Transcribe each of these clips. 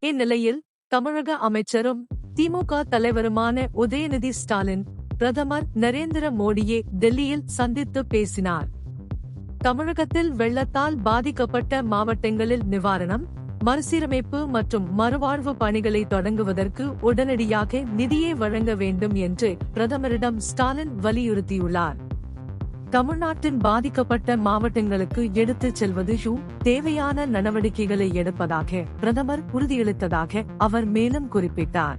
இந்நிலையில் தமிழக அமைச்சரும் திமுக தலைவருமான உதயநிதி ஸ்டாலின் பிரதமர் நரேந்திர மோடியை டெல்லியில் சந்தித்து பேசினார். தமிழகத்தில் வெள்ளத்தால் பாதிக்கப்பட்ட மாவட்டங்களில் நிவாரணம், மறுசீரமைப்பு மற்றும் மறுவாழ்வு பணிகளை தொடங்குவதற்கு உடனடியாக நிதியை வழங்க வேண்டும் என்று பிரதமரிடம் ஸ்டாலின் வலியுறுத்தியுள்ளார். தமிழ்நாட்டின் பாதிக்கப்பட்ட மாவட்டங்களுக்கு எடுத்துச் செல்வது தேவையான நடவடிக்கைகளை எடுப்பதாக பிரதமர் உறுதியளித்ததாக அவர் மேலும் குறிப்பிட்டார்.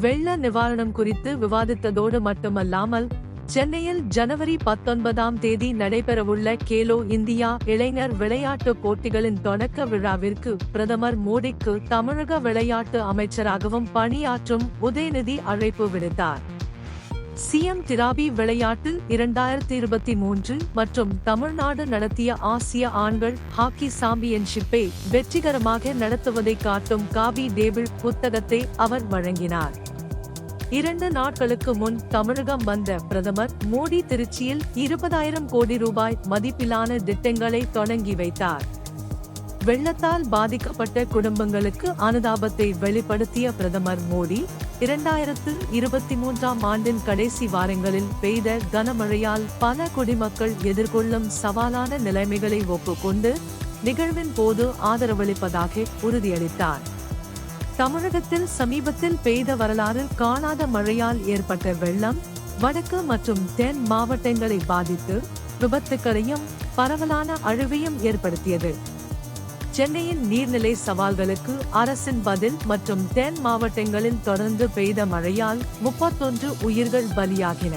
வெள்ள நிவாரணம் குறித்து விவாதித்ததோடு மட்டுமல்லாமல் சென்னையில் ஜனவரி 19 நடைபெறவுள்ள கேலோ இந்தியா இளைஞர் விளையாட்டுப் போட்டிகளின் தொடக்க விழாவிற்கு பிரதமர் மோடிக்கு தமிழக விளையாட்டு அமைச்சராகவும் பணியாற்றும் உதயநிதி அழைப்பு விடுத்தார். சிஎம் டிராபி விளையாட்டு 2023 மற்றும் தமிழ்நாடு நடத்திய ஆசிய ஆண்கள் ஹாக்கி சாம்பியன்ஷிப்பை வெற்றிகரமாக நடத்துவதை காட்டும் காபி டேபிள் புத்தகத்தை அவர் வழங்கினார். 2 நாட்களுக்கு முன் தமிழகம் வந்த பிரதமர் மோடி திருச்சியில் 20,000 கோடி ரூபாய் மதிப்பிலான திட்டங்களை தொடங்கி வைத்தார். வெள்ளத்தால் பாதிக்கப்பட்ட குடும்பங்களுக்கு அனுதாபத்தை வெளிப்படுத்திய பிரதமர் மோடி 2023 ஆண்டின் கடைசி வாரங்களில் பெய்த கனமழையால் பல குடிமக்கள் எதிர்கொள்ளும் சவாலான நிலைமைகளை ஒப்புக்கொண்டு நிகழ்வின் போது ஆதரவளிப்பதாக உறுதியளித்தார். தமிழகத்தில் சமீபத்தில் பெய்த வரலாறு காணாத மழையால் ஏற்பட்ட வெள்ளம் வடக்கு மற்றும் தென் மாவட்டங்களை பாதித்து விபத்துக்களையும் பரவலான அழிவையும் ஏற்படுத்தியது. சென்னையின் நீர்நிலை சவால்களுக்கு அரசின் பதில் மற்றும் தென் மாவட்டங்களில் தொடர்ந்து பெய்த மழையால் 31 உயிர்கள் பலியாகின.